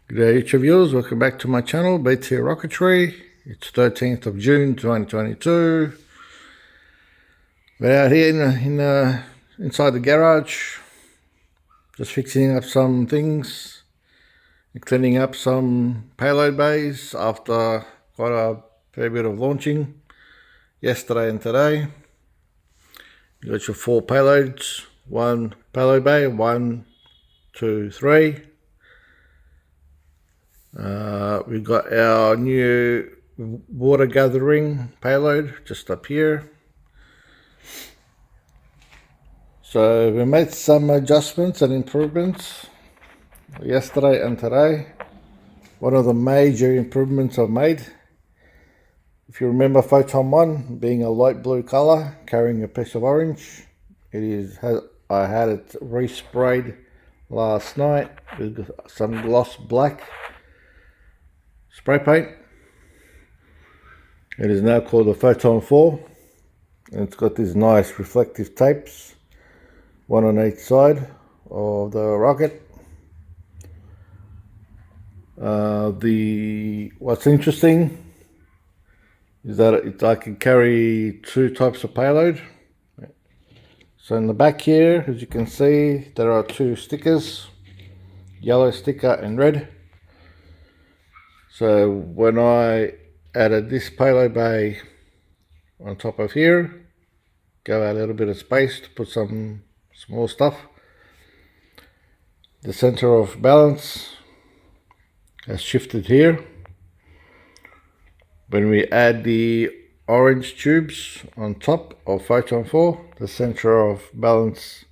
Good day, each of yours. Welcome back to my channel, BT Rocketry. It's 13th of June 2022. We're out here inside the garage, just fixing up some things, cleaning up some payload bays after quite a fair bit of launching yesterday and today. You got your 4 payloads, 1 payload bay, 1, 2, 3. We've got our new water gathering payload just up here. So we made some adjustments and improvements yesterday and today. One of the major improvements I've made, if you remember Photon 1 being a light blue color carrying a piece of orange, I had it resprayed last night with some gloss black spray paint. It is now called the Photon 4, and it's got these nice reflective tapes, one on each side of the rocket. What's interesting is that I can carry 2 types of payload. So in the back here, as you can see, there are 2 stickers, yellow sticker and red. So when I added this payload bay on top of here, gave a little bit of space to put some small stuff. The center of balance has shifted here. When we add the orange tubes on top of Photon 4, the center of balance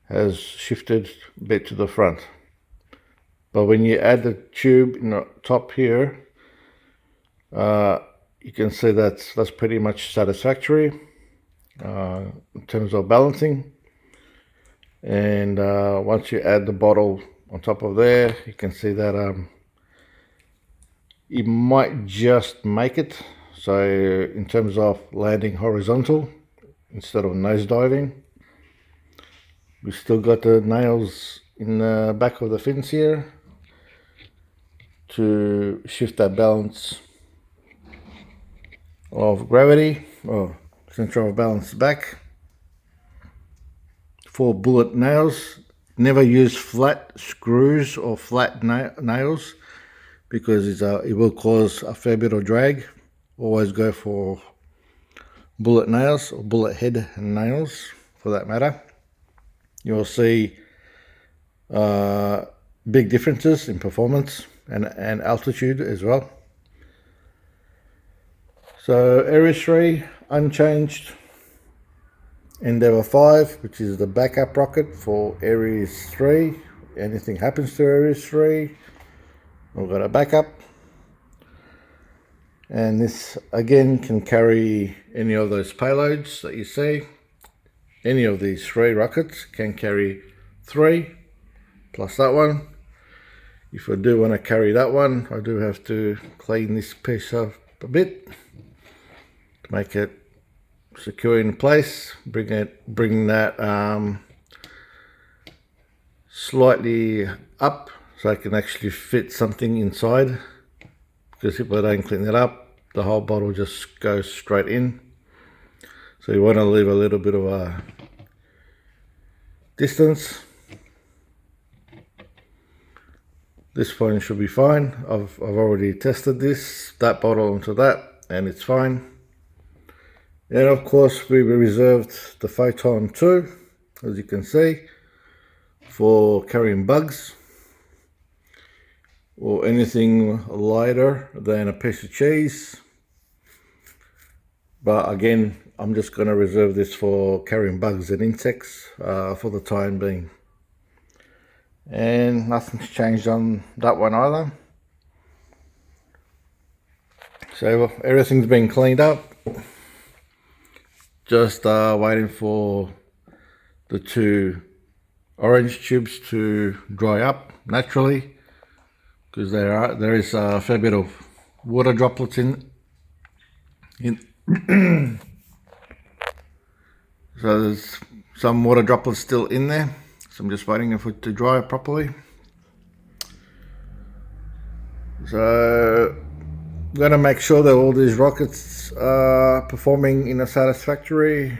has shifted a bit to the front. But when you add the tube in the top here, you can see that's pretty much satisfactory in terms of balancing. And once you add the bottle on top of there, you can see that you might just make it. So in terms of landing horizontal instead of nose diving, we still got the nails in the back of the fins here to shift that balance of gravity, or center of balance back. 4 bullet nails. Never use flat screws or flat nails because it will cause a fair bit of drag. Always go for bullet nails or bullet head nails for that matter. You'll see big differences in performance and altitude as well. So Ares 3 unchanged. Endeavour 5, which is the backup rocket for Ares 3. Anything happens to Ares 3, we've got a backup. And this again can carry any of those payloads that you see. Any of these 3 rockets can carry 3 plus that one. If I do want to carry that one, I do have to clean this piece up a bit to make it secure in place. Bring that slightly up so I can actually fit something inside. Because if I don't clean it up, the whole bottle just goes straight in. So you want to leave a little bit of a distance. This one should be fine. I've already tested that bottle onto that, and it's fine. And of course we reserved the Photon 2, as you can see, for carrying bugs or anything lighter than a piece of cheese. But again, I'm just going to reserve this for carrying bugs and insects for the time being. And nothing's changed on that one either. So everything's been cleaned up. Just waiting for the 2 orange tubes to dry up naturally, because there is a fair bit of water droplets in so there's some water droplets still in there, so I'm just waiting for it to dry properly. So I'm going to make sure that all these rockets are performing in a satisfactory.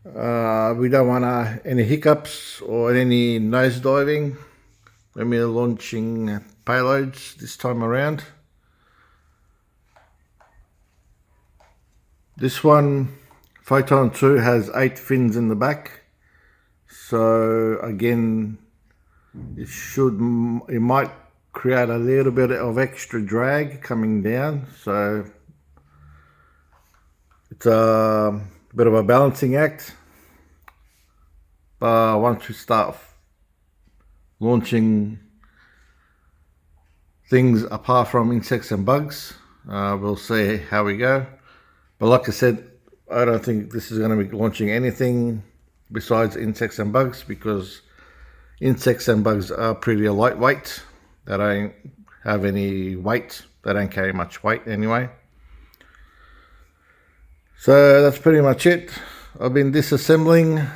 We don't want any hiccups or any nosediving when we're launching payloads this time around. This one, Photon 2, has 8 fins in the back. So again, it might create a little bit of extra drag coming down. So it's a bit of a balancing act. But once we start launching things apart from insects and bugs, we'll see how we go. But like I said, I don't think this is going to be launching anything besides insects and bugs, because insects and bugs are pretty lightweight. They don't have any weight. They don't carry much weight anyway. So that's pretty much it. I've been disassembling.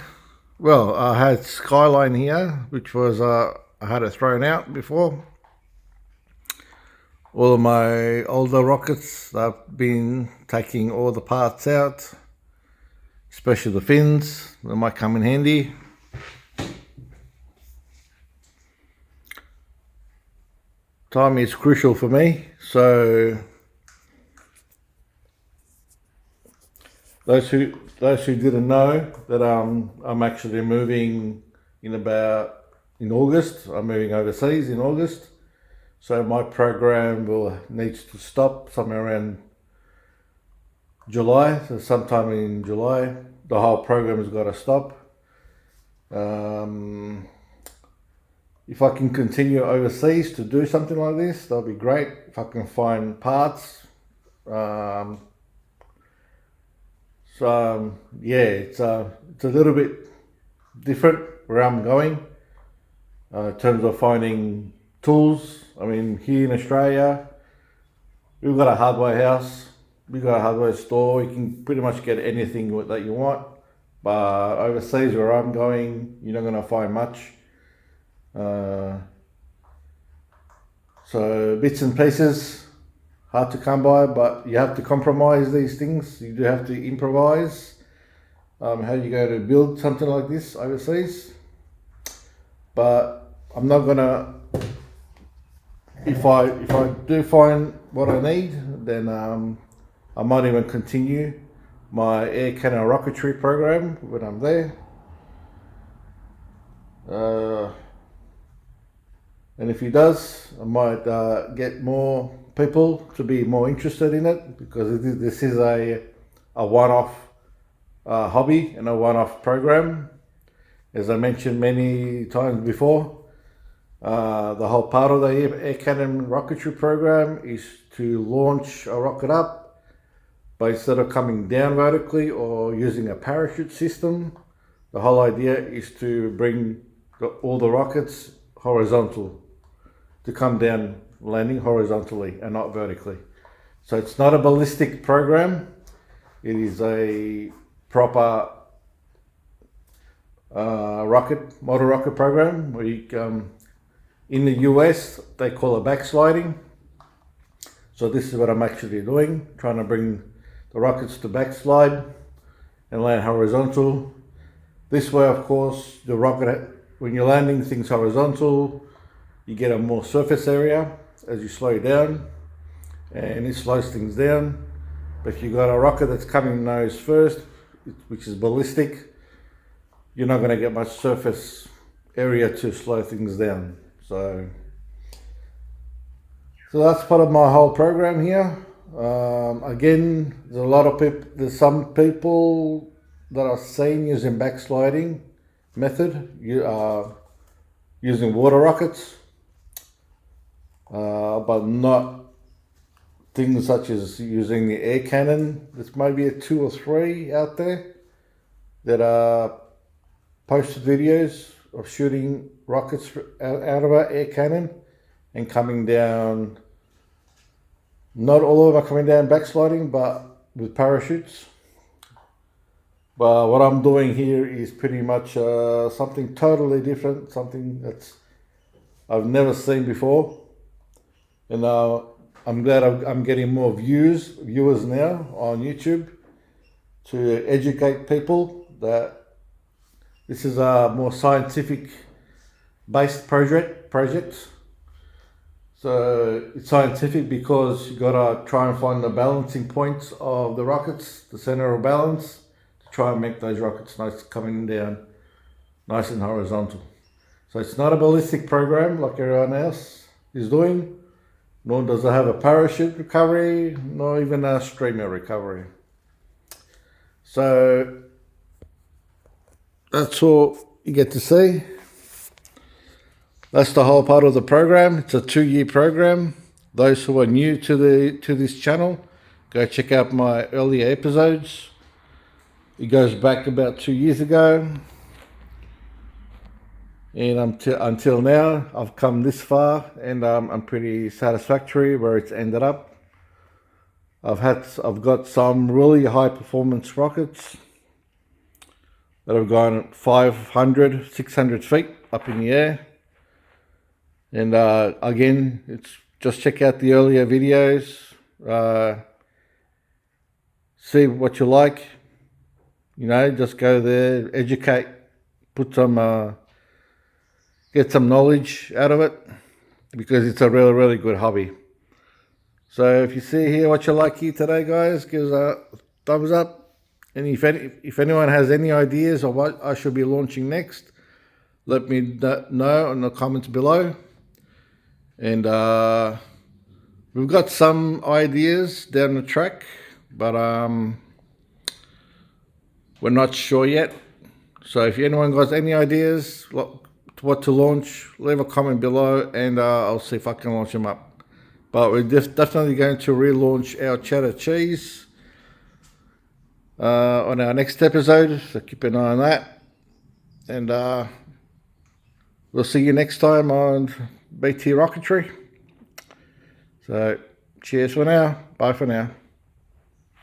Well, I had Skyline here, which was, I had it thrown out before. All of my older rockets, I've been taking all the parts out, especially the fins. They might come in handy. Time is crucial for me, so those who didn't know that I'm actually moving in August. I'm moving overseas in August, so my program needs to stop somewhere around July. So sometime in July, the whole program has got to stop. If I can continue overseas to do something like this, that'll be great. If I can find parts. Yeah, it's a little bit different where I'm going in terms of finding tools. I mean, here in Australia, we've got a hardware house, we've got a hardware store. You can pretty much get anything that you want. But overseas, where I'm going, you're not going to find much. So bits and pieces, hard to come by, but you have to compromise these things. You do have to improvise. How you go to build something like this overseas. But I'm not gonna. If I do find what I need, then I might even continue my air cannon rocketry program when I'm there. And if he does, I might get more people to be more interested in it, because this is a one-off hobby and a one-off program. As I mentioned many times before, the whole part of the air cannon rocketry program is to launch a rocket up, but instead of coming down vertically or using a parachute system, the whole idea is to bring all the rockets horizontal, to come down landing horizontally and not vertically. So it's not a ballistic program. It is a proper model rocket program where you in the US they call it backsliding. So this is what I'm actually doing, trying to bring the rockets to backslide and land horizontal. This way, of course, the rocket, when you're landing things horizontal, you get a more surface area as you slow down, and it slows things down. But if you've got a rocket that's coming nose first, which is ballistic, you're not going to get much surface area to slow things down. So that's part of my whole program here. Again, there's a lot of people. There's some people that are seen using backsliding method. You are using water rockets. But not things such as using the air cannon. There's maybe 2 or 3 out there that are posted videos of shooting rockets out of an air cannon and coming down. Not all of them are coming down backsliding, but with parachutes. But what I'm doing here is pretty much something totally different, something that's I've never seen before. And I'm glad I'm getting more viewers now on YouTube to educate people that this is a more scientific based project. So it's scientific because you gotta try and find the balancing points of the rockets, the center of balance, to try and make those rockets nice coming down, nice and horizontal. So it's not a ballistic program like everyone else is doing, nor does it have a parachute recovery, nor even a streamer recovery. So that's all you get to see. That's the whole part of the program. It's a 2-year program. Those who are new to this channel, go check out my earlier episodes. It goes back about 2 years ago. And until now, I've come this far, and I'm pretty satisfactory where it's ended up. I've got some really high performance rockets that have gone 500, 600 feet up in the air. And again, it's just check out the earlier videos, see what you like, just go there, educate, get some knowledge out of it, because it's a really, really good hobby. So if you see here what you like here today, guys, give us a thumbs up. And if anyone has any ideas of what I should be launching next, let me know in the comments below. And we've got some ideas down the track, but we're not sure yet. So if anyone got any ideas what to launch, leave a comment below, and I'll see if I can launch them up. But we're definitely going to relaunch our cheddar cheese on our next episode, so keep an eye on that. And we'll see you next time on BT Rocketry. So cheers for now. Bye for now.